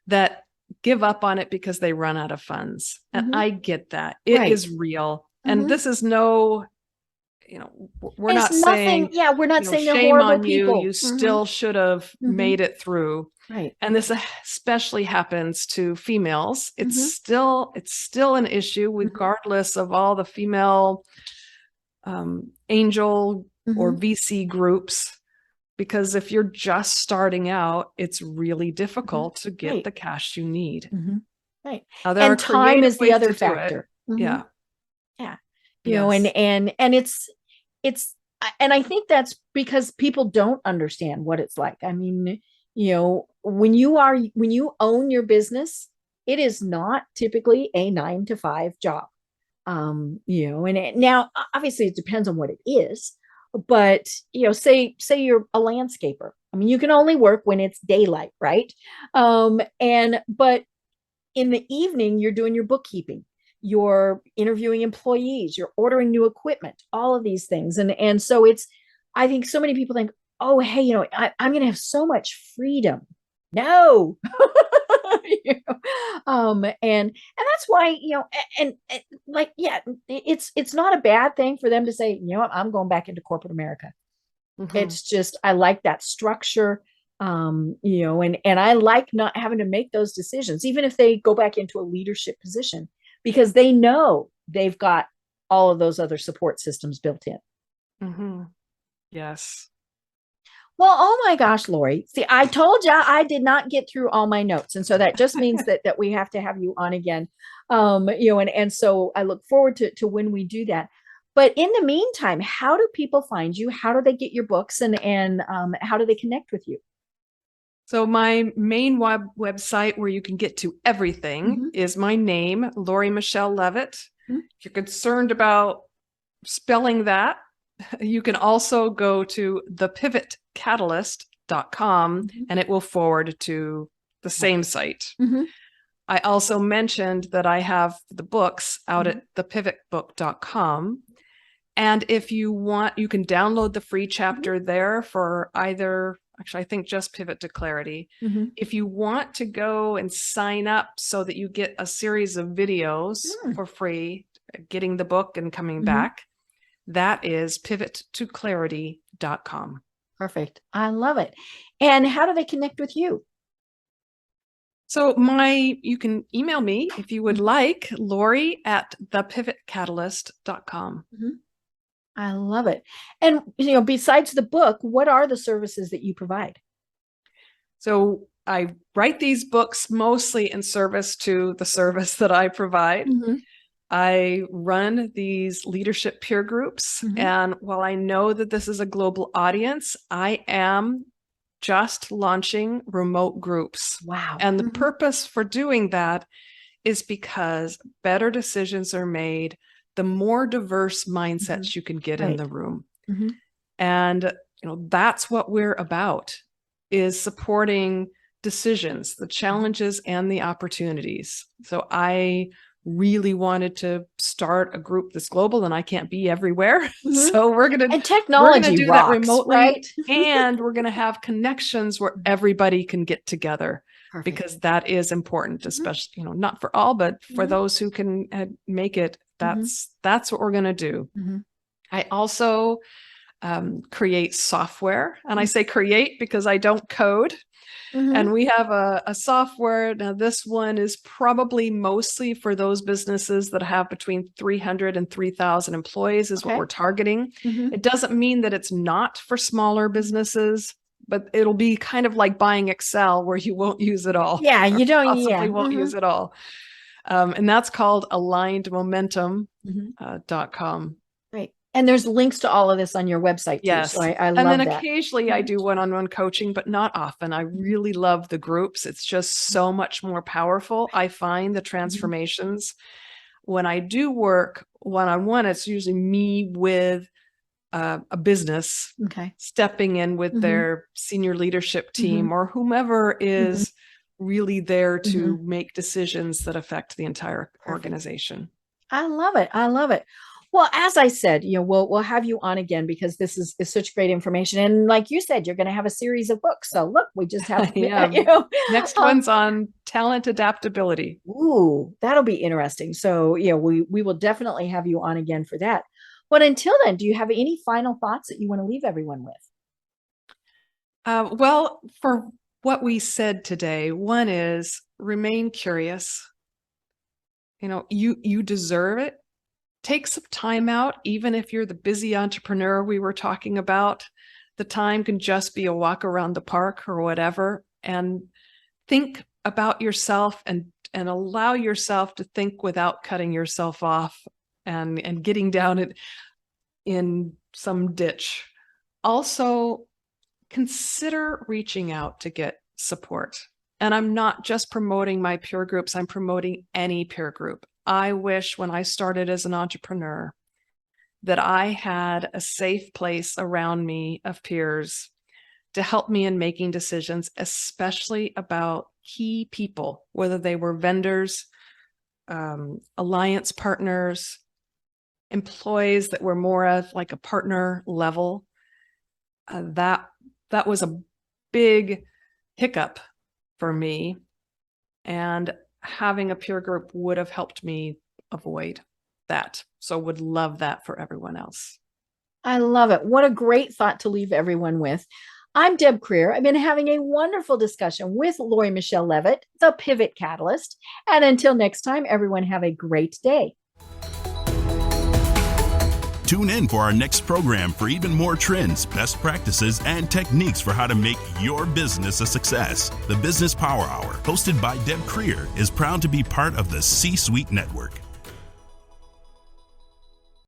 that give up on it because they run out of funds. And I get that. It Right. is real. And this is no, we're It's not saying, nothing. Yeah, we're not saying they're shame horrible on you. people. You still should have made it through. Right. And this especially happens to females. It's still an issue regardless of all the female angel or VC groups. Because if you're just starting out, it's really difficult to get the cash you need. Right. Now, there and are time is the ways other to do factor. Yeah. Yeah. Yes. And it's, and I think that's because people don't understand what it's like. I mean, when you own your business, it is not typically a 9 to 5 job. And now obviously it depends on what it is, but say you're a landscaper. I mean, you can only work when it's daylight, right? But in the evening, you're doing your bookkeeping, you're interviewing employees, you're ordering new equipment, all of these things. And so I think so many people think, oh, hey, I'm going to have so much freedom. No. And that's why, and like, yeah, it's not a bad thing for them to say, what, I'm going back into corporate America. It's just, I like that structure. And I like not having to make those decisions, even if they go back into a leadership position, because they know they've got all of those other support systems built in. Yes. Well, oh my gosh, Lori. See, I told you I did not get through all my notes. And so that just means that we have to have you on again. And so I look forward to when we do that. But in the meantime, how do people find you? How do they get your books and how do they connect with you? So my main website where you can get to everything is my name, Lori Michele Leavitt. If you're concerned about spelling that, you can also go to thepivotcatalyst.com and it will forward to the same site. I also mentioned that I have the books out at thepivotbook.com. And if you want, you can download the free chapter there for either, actually, I think just Pivot to Clarity. If you want to go and sign up so that you get a series of videos for free, getting the book and coming back, that is pivottoclarity.com. Perfect. I love it. And how do they connect with you? So you can email me if you would like, Lori at thepivotcatalyst.com. I love it. And, besides the book, what are the services that you provide? So I write these books mostly in service to the service that I provide. I run these leadership peer groups. And while I know that this is a global audience, I am just launching remote groups. Wow. And the purpose for doing that is because better decisions are made, the more diverse mindsets you can get in the room. And, that's what we're about, is supporting decisions, the challenges and the opportunities. So I really wanted to start a group that's global, and I can't be everywhere. So we're going to do that remotely, right? And we're going to have connections where everybody can get together. Because that is important, especially, not for all, but for those who can make it, that's what we're going to do. I also create software, and I say create because I don't code. And we have a software. Now, this one is probably mostly for those businesses that have between 300 and 3,000 employees is what we're targeting. It doesn't mean that it's not for smaller businesses, but it'll be kind of like buying Excel where you won't use it all. Yeah, you don't. Possibly won't use it all. And that's called alignedmomentum.com. Right. And there's links to all of this on your website too. Yes. So I love that. And then that. occasionally I do one-on-one coaching, but not often. I really love the groups. It's just so much more powerful. I find the transformations. When I do work one-on-one, it's usually me with a business stepping in with their senior leadership team or whomever is really there to make decisions that affect the entire organization. I love it. I love it. Well, as I said, we'll have you on again because this is such great information. And like you said, you're going to have a series of books. So look, we just have, Next one's on talent adaptability. Ooh, that'll be interesting. So we will definitely have you on again for that. But until then, do you have any final thoughts that you want to leave everyone with? Well, for what we said today, one is remain curious. You deserve it. Take some time out, even if you're the busy entrepreneur we were talking about. The time can just be a walk around the park or whatever, and think about yourself and allow yourself to think without cutting yourself off and getting down in some ditch. Also, consider reaching out to get support. And I'm not just promoting my peer groups, I'm promoting any peer group. I wish when I started as an entrepreneur that I had a safe place around me of peers to help me in making decisions, especially about key people, whether they were vendors, alliance partners, employees that were more of like a partner level. That was a big hiccup for me. And having a peer group would have helped me avoid that. So would love that for everyone else. I love it. What a great thought to leave everyone with. I'm Deb Creer. I've been having a wonderful discussion with Lori Michele Leavitt, the Pivot Catalyst. And until next time, everyone have a great day. Tune in for our next program for even more trends, best practices, and techniques for how to make your business a success. The Business Power Hour, hosted by Deb Creer, is proud to be part of the C-Suite Network.